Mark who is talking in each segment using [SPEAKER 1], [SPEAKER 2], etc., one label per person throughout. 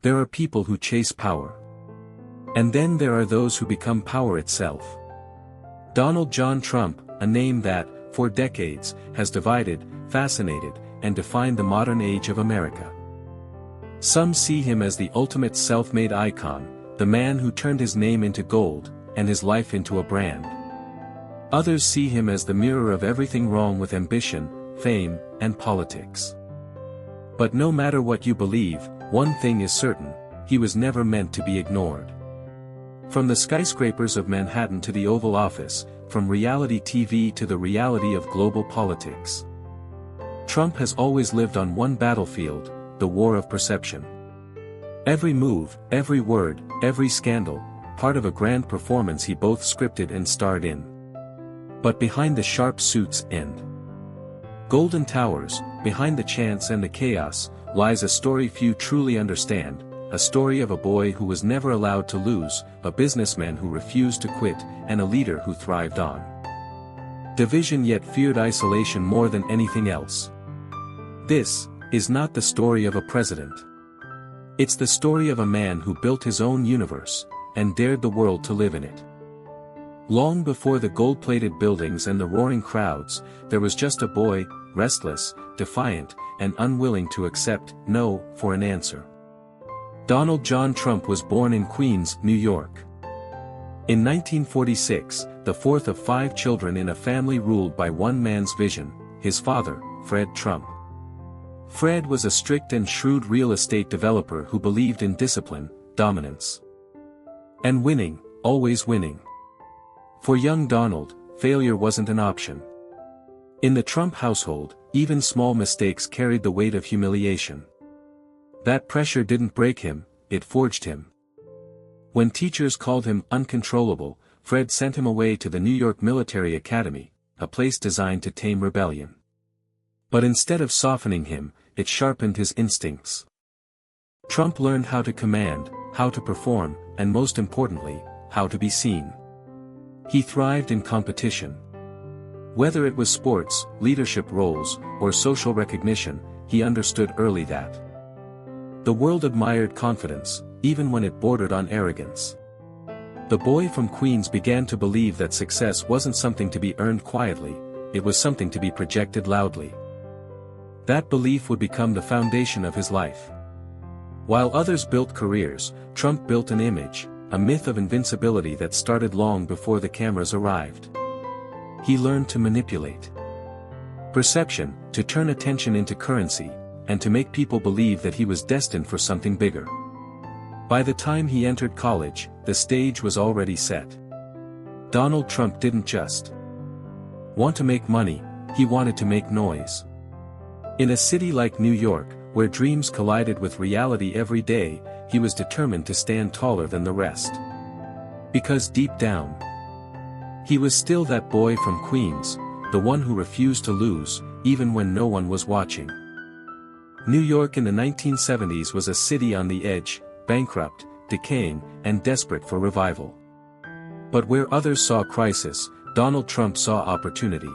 [SPEAKER 1] There are people who chase power. And then there are those who become power itself. Donald John Trump, a name that, for decades, has divided, fascinated, and defined the modern age of America. Some see him as the ultimate self-made icon, the man who turned his name into gold, and his life into a brand. Others see him as the mirror of everything wrong with ambition, fame, and politics. But no matter what you believe, one thing is certain: he was never meant to be ignored. From the skyscrapers of Manhattan to the Oval Office, from reality TV to the reality of global politics, Trump has always lived on one battlefield: the war of perception. Every move, every word, every scandal, part of a grand performance he both scripted and starred in. But behind the sharp suits and golden towers, behind the chants and the chaos, lies a story few truly understand, a story of a boy who was never allowed to lose, a businessman who refused to quit, and a leader who thrived on division yet feared isolation more than anything else. This is not the story of a president. It's the story of a man who built his own universe, and dared the world to live in it. Long before the gold-plated buildings and the roaring crowds, there was just a boy, restless, defiant, and unwilling to accept no for an answer. Donald John Trump was born in Queens, New York. In 1946, the fourth of 5 children in a family ruled by one man's vision, his father, Fred Trump. Fred was a strict and shrewd real estate developer who believed in discipline, dominance, and winning, always winning. For young Donald, failure wasn't an option. In the Trump household, even small mistakes carried the weight of humiliation. That pressure didn't break him, it forged him. When teachers called him uncontrollable, Fred sent him away to the New York Military Academy, a place designed to tame rebellion. But instead of softening him, it sharpened his instincts. Trump learned how to command, how to perform, and most importantly, how to be seen. He thrived in competition. Whether it was sports, leadership roles, or social recognition, he understood early that the world admired confidence, even when it bordered on arrogance. The boy from Queens began to believe that success wasn't something to be earned quietly, it was something to be projected loudly. That belief would become the foundation of his life. While others built careers, Trump built an image, a myth of invincibility that started long before the cameras arrived. He learned to manipulate perception, to turn attention into currency, and to make people believe that he was destined for something bigger. By the time he entered college, the stage was already set. Donald Trump didn't just want to make money, he wanted to make noise. In a city like New York, where dreams collided with reality every day, he was determined to stand taller than the rest. Because deep down, he was still that boy from Queens, the one who refused to lose, even when no one was watching. New York in the 1970s was a city on the edge, bankrupt, decaying, and desperate for revival. But where others saw crisis, Donald Trump saw opportunity.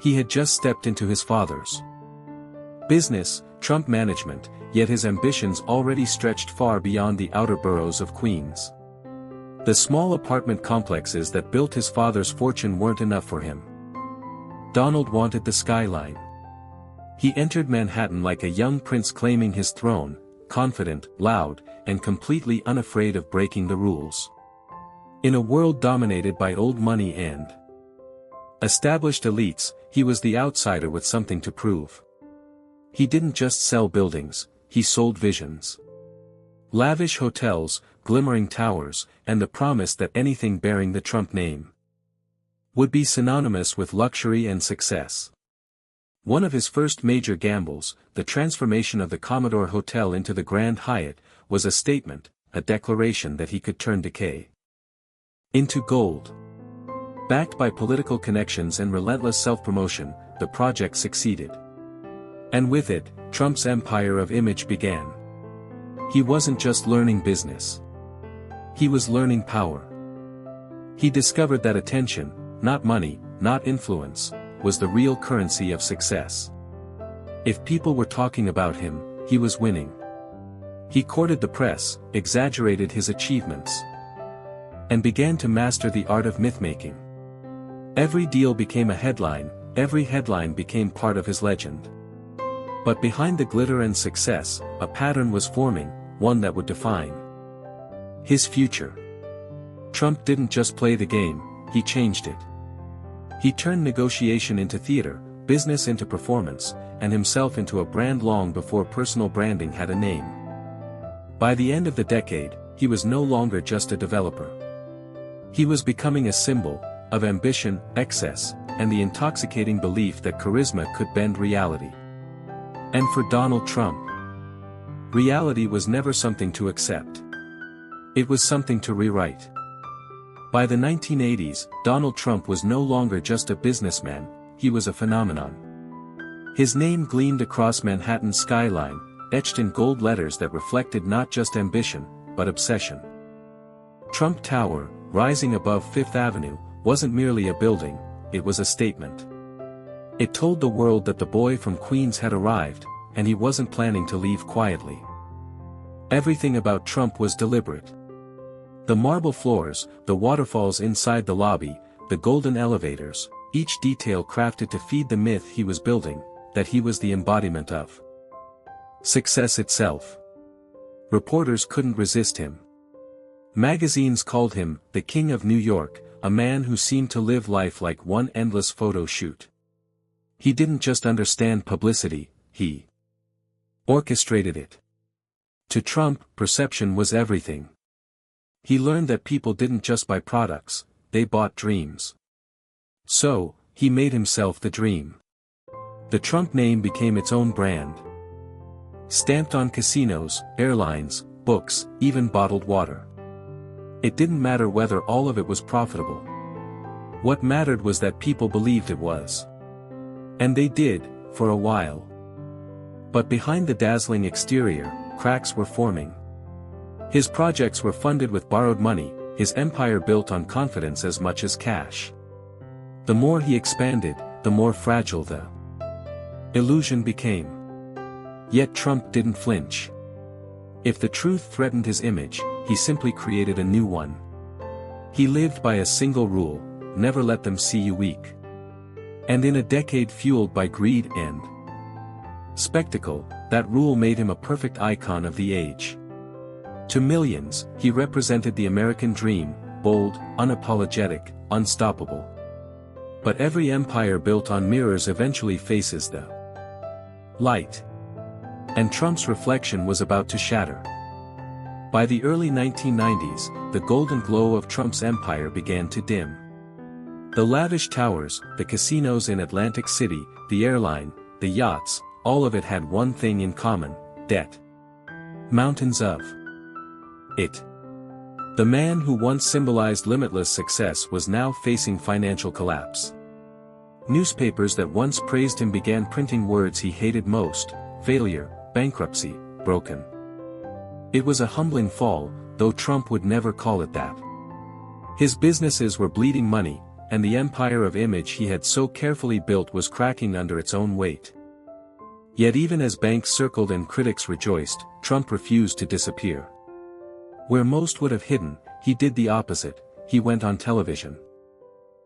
[SPEAKER 1] He had just stepped into his father's business, Trump Management, yet his ambitions already stretched far beyond the outer boroughs of Queens. The small apartment complexes that built his father's fortune weren't enough for him. Donald wanted the skyline. He entered Manhattan like a young prince claiming his throne, confident, loud, and completely unafraid of breaking the rules. In a world dominated by old money and established elites, he was the outsider with something to prove. He didn't just sell buildings, he sold visions. Lavish hotels, glimmering towers, and the promise that anything bearing the Trump name would be synonymous with luxury and success. One of his first major gambles, the transformation of the Commodore Hotel into the Grand Hyatt, was a statement, a declaration that he could turn decay into gold. Backed by political connections and relentless self-promotion, the project succeeded. And with it, Trump's empire of image began. He wasn't just learning business. He was learning power. He discovered that attention, not money, not influence, was the real currency of success. If people were talking about him, he was winning. He courted the press, exaggerated his achievements, and began to master the art of myth-making. Every deal became a headline, every headline became part of his legend. But behind the glitter and success, a pattern was forming, one that would define his future. Trump didn't just play the game, he changed it. He turned negotiation into theater, business into performance, and himself into a brand long before personal branding had a name. By the end of the decade, he was no longer just a developer. He was becoming a symbol of ambition, excess, and the intoxicating belief that charisma could bend reality. And for Donald Trump, reality was never something to accept. It was something to rewrite. By the 1980s, Donald Trump was no longer just a businessman, he was a phenomenon. His name gleamed across Manhattan's skyline, etched in gold letters that reflected not just ambition, but obsession. Trump Tower, rising above Fifth Avenue, wasn't merely a building, it was a statement. It told the world that the boy from Queens had arrived, and he wasn't planning to leave quietly. Everything about Trump was deliberate. The marble floors, the waterfalls inside the lobby, the golden elevators, each detail crafted to feed the myth he was building, that he was the embodiment of success itself. Reporters couldn't resist him. Magazines called him the King of New York, a man who seemed to live life like one endless photo shoot. He didn't just understand publicity, he orchestrated it. To Trump, perception was everything. He learned that people didn't just buy products, they bought dreams. So, he made himself the dream. The Trump name became its own brand. Stamped on casinos, airlines, books, even bottled water. It didn't matter whether all of it was profitable. What mattered was that people believed it was. And they did, for a while. But behind the dazzling exterior, cracks were forming. His projects were funded with borrowed money, his empire built on confidence as much as cash. The more he expanded, the more fragile the illusion became. Yet Trump didn't flinch. If the truth threatened his image, he simply created a new one. He lived by a single rule: never let them see you weak. And in a decade fueled by greed and spectacle, that rule made him a perfect icon of the age. To millions, he represented the American dream, bold, unapologetic, unstoppable. But every empire built on mirrors eventually faces the light. And Trump's reflection was about to shatter. By the early 1990s, the golden glow of Trump's empire began to dim. The lavish towers, the casinos in Atlantic City, the airline, the yachts, all of it had one thing in common: debt. Mountains of it. The man who once symbolized limitless success was now facing financial collapse. Newspapers that once praised him began printing words he hated most: failure, bankruptcy, broken. It was a humbling fall, though Trump would never call it that. His businesses were bleeding money, and the empire of image he had so carefully built was cracking under its own weight. Yet even as banks circled and critics rejoiced, Trump refused to disappear. Where most would have hidden, he did the opposite: he went on television.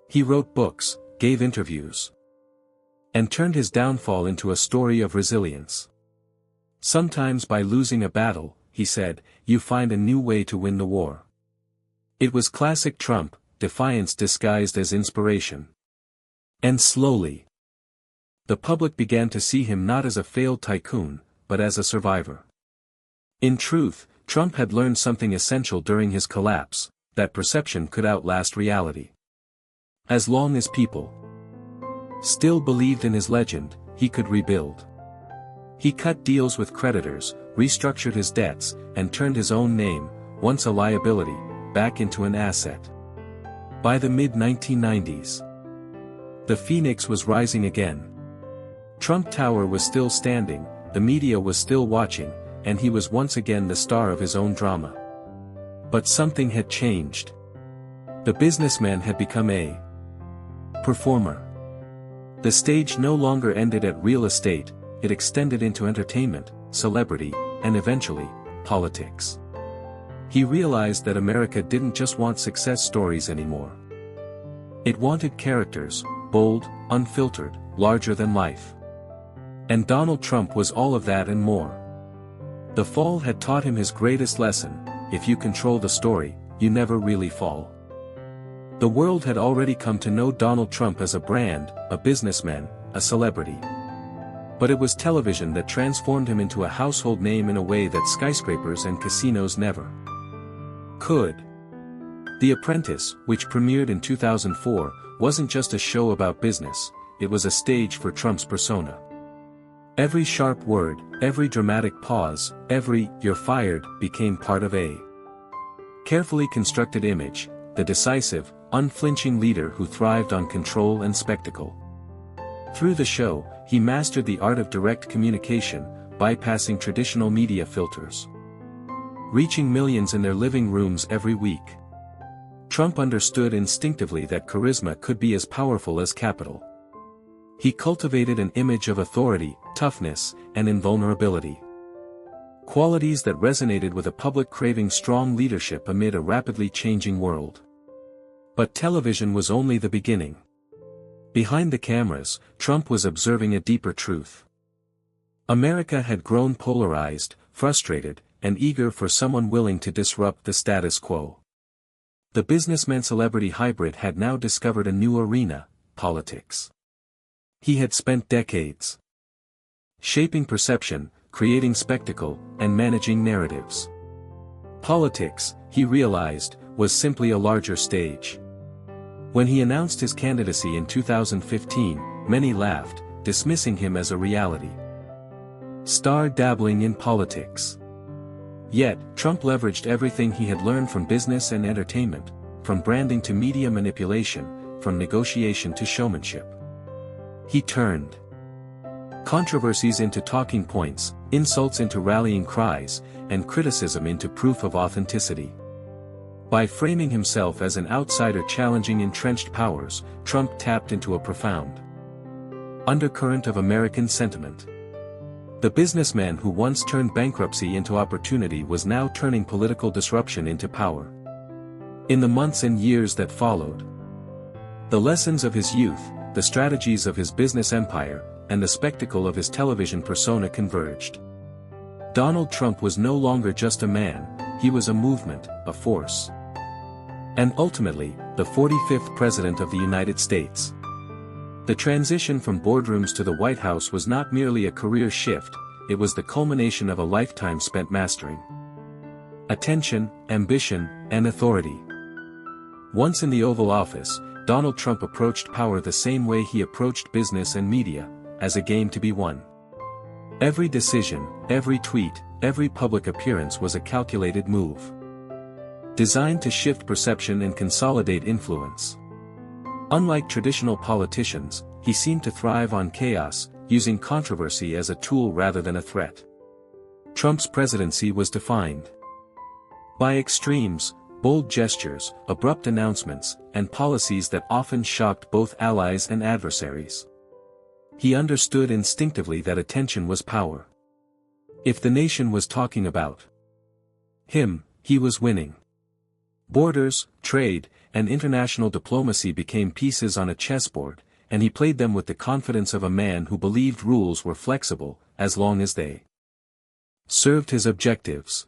[SPEAKER 1] He wrote books, gave interviews, and turned his downfall into a story of resilience. Sometimes by losing a battle, he said, you find a new way to win the war. It was classic Trump, defiance disguised as inspiration. And slowly, the public began to see him not as a failed tycoon, but as a survivor. In truth, Trump had learned something essential during his collapse: that perception could outlast reality. As long as people still believed in his legend, he could rebuild. He cut deals with creditors, restructured his debts, and turned his own name, once a liability, back into an asset. By the mid-1990s, the phoenix was rising again. Trump Tower was still standing, the media was still watching, and he was once again the star of his own drama. But something had changed. The businessman had become a performer. The stage no longer ended at real estate, it extended into entertainment, celebrity, and eventually, politics. He realized that America didn't just want success stories anymore. It wanted characters, bold, unfiltered, larger than life. And Donald Trump was all of that and more. The fall had taught him his greatest lesson: if you control the story, you never really fall. The world had already come to know Donald Trump as a brand, a businessman, a celebrity. But it was television that transformed him into a household name in a way that skyscrapers and casinos never could. The Apprentice, which premiered in 2004, wasn't just a show about business, it was a stage for Trump's persona. Every sharp word, every dramatic pause, every "you're fired" became part of a carefully constructed image, the decisive, unflinching leader who thrived on control and spectacle. Through the show, he mastered the art of direct communication, bypassing traditional media filters, reaching millions in their living rooms every week. Trump understood instinctively that charisma could be as powerful as capital. He cultivated an image of authority, toughness, and invulnerability. Qualities that resonated with a public craving strong leadership amid a rapidly changing world. But television was only the beginning. Behind the cameras, Trump was observing a deeper truth. America had grown polarized, frustrated, and eager for someone willing to disrupt the status quo. The businessman-celebrity hybrid had now discovered a new arena: politics. He had spent decades shaping perception, creating spectacle, and managing narratives. Politics, he realized, was simply a larger stage. When he announced his candidacy in 2015, many laughed, dismissing him as a reality star dabbling in politics. Yet, Trump leveraged everything he had learned from business and entertainment, from branding to media manipulation, from negotiation to showmanship. He turned controversies into talking points, insults into rallying cries, and criticism into proof of authenticity. By framing himself as an outsider challenging entrenched powers, Trump tapped into a profound undercurrent of American sentiment. The businessman who once turned bankruptcy into opportunity was now turning political disruption into power. In the months and years that followed, the lessons of his youth, the strategies of his business empire, and the spectacle of his television persona converged. Donald Trump was no longer just a man, he was a movement, a force. And ultimately, the 45th President of the United States. The transition from boardrooms to the White House was not merely a career shift, it was the culmination of a lifetime spent mastering attention, ambition, and authority. Once in the Oval Office, Donald Trump approached power the same way he approached business and media, as a game to be won. Every decision, every tweet, every public appearance was a calculated move, designed to shift perception and consolidate influence. Unlike traditional politicians, he seemed to thrive on chaos, using controversy as a tool rather than a threat. Trump's presidency was defined by extremes, bold gestures, abrupt announcements, and policies that often shocked both allies and adversaries. He understood instinctively that attention was power. If the nation was talking about him, he was winning. Borders, trade, and international diplomacy became pieces on a chessboard, and he played them with the confidence of a man who believed rules were flexible, as long as they served his objectives.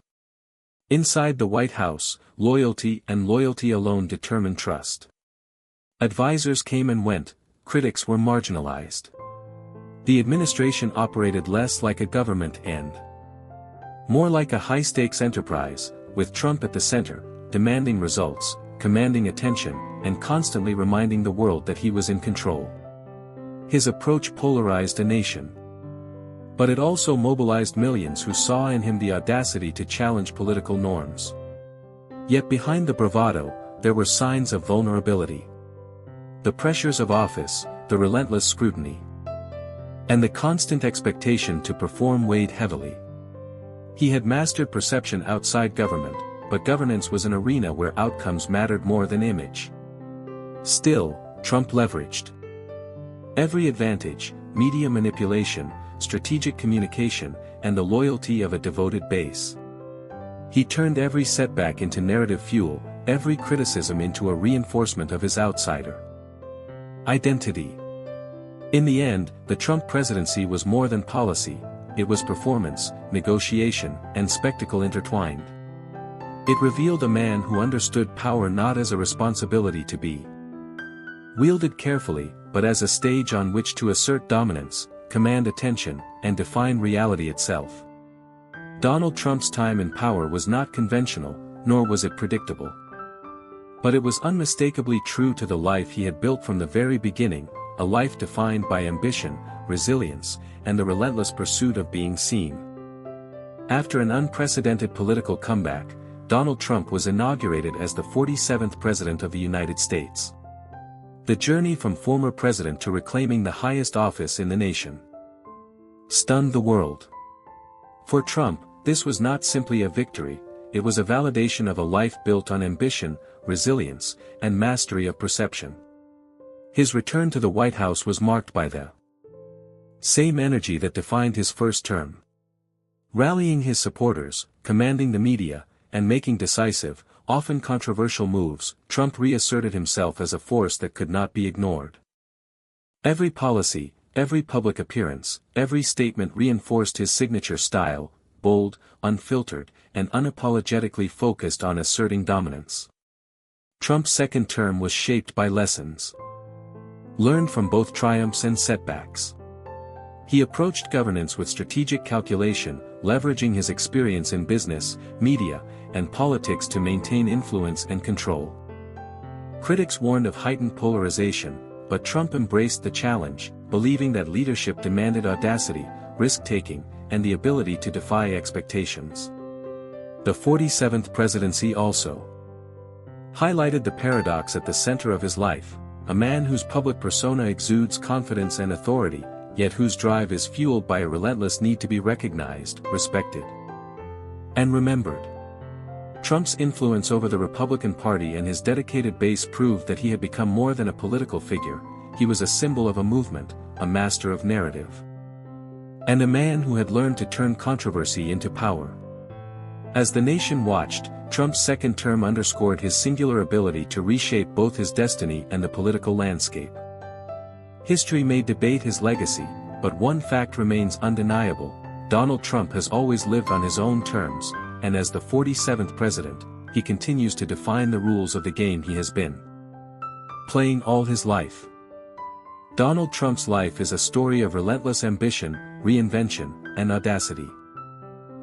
[SPEAKER 1] Inside the White House, loyalty and loyalty alone determined trust. Advisors came and went, critics were marginalized. The administration operated less like a government and more like a high-stakes enterprise, with Trump at the center, demanding results, commanding attention, and constantly reminding the world that he was in control. His approach polarized a nation. But it also mobilized millions who saw in him the audacity to challenge political norms. Yet behind the bravado, there were signs of vulnerability. The pressures of office, the relentless scrutiny, and the constant expectation to perform weighed heavily. He had mastered perception outside government, but governance was an arena where outcomes mattered more than image. Still, Trump leveraged every advantage: media manipulation, strategic communication, and the loyalty of a devoted base. He turned every setback into narrative fuel, every criticism into a reinforcement of his outsider identity. In the end, the Trump presidency was more than policy, it was performance, negotiation, and spectacle intertwined. It revealed a man who understood power not as a responsibility to be wielded carefully, but as a stage on which to assert dominance, command attention, and define reality itself. Donald Trump's time in power was not conventional, nor was it predictable. But it was unmistakably true to the life he had built from the very beginning, a life defined by ambition, resilience, and the relentless pursuit of being seen. After an unprecedented political comeback, Donald Trump was inaugurated as the 47th President of the United States. The journey from former president to reclaiming the highest office in the nation stunned the world. For Trump, this was not simply a victory, it was a validation of a life built on ambition, resilience, and mastery of perception. His return to the White House was marked by the same energy that defined his first term. Rallying his supporters, commanding the media, and making decisive, often controversial moves, Trump reasserted himself as a force that could not be ignored. Every policy, every public appearance, every statement reinforced his signature style, bold, unfiltered, and unapologetically focused on asserting dominance. Trump's second term was shaped by lessons learned from both triumphs and setbacks. He approached governance with strategic calculation, leveraging his experience in business, media, and politics to maintain influence and control. Critics warned of heightened polarization, but Trump embraced the challenge, believing that leadership demanded audacity, risk-taking, and the ability to defy expectations. The 47th presidency also highlighted the paradox at the center of his life, a man whose public persona exudes confidence and authority, yet whose drive is fueled by a relentless need to be recognized, respected, and remembered. Trump's influence over the Republican Party and his dedicated base proved that he had become more than a political figure, he was a symbol of a movement, a master of narrative, and a man who had learned to turn controversy into power. As the nation watched, Trump's second term underscored his singular ability to reshape both his destiny and the political landscape. History may debate his legacy, but one fact remains undeniable: Donald Trump has always lived on his own terms, and as the 47th president, he continues to define the rules of the game he has been playing all his life. Donald Trump's life is a story of relentless ambition, reinvention, and audacity.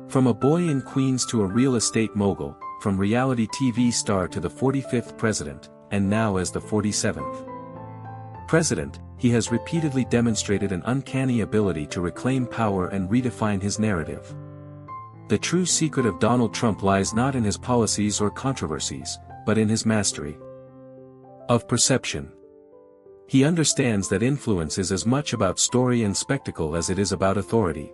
[SPEAKER 1] From a boy in Queens to a real estate mogul, from reality TV star to the 45th president, and now as the 47th president, he has repeatedly demonstrated an uncanny ability to reclaim power and redefine his narrative. The true secret of Donald Trump lies not in his policies or controversies, but in his mastery of perception. He understands that influence is as much about story and spectacle as it is about authority.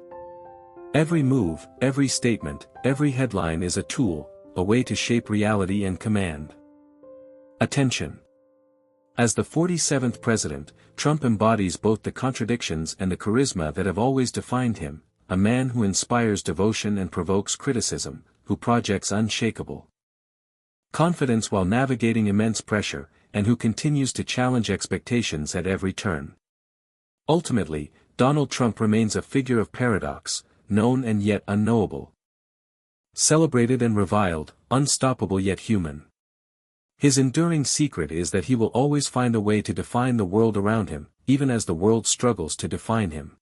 [SPEAKER 1] Every move, every statement, every headline is a tool, a way to shape reality and command attention. As the 47th president, Trump embodies both the contradictions and the charisma that have always defined him, a man who inspires devotion and provokes criticism, who projects unshakable confidence while navigating immense pressure, and who continues to challenge expectations at every turn. Ultimately, Donald Trump remains a figure of paradox, known and yet unknowable, celebrated and reviled, unstoppable yet human. His enduring secret is that he will always find a way to define the world around him, even as the world struggles to define him.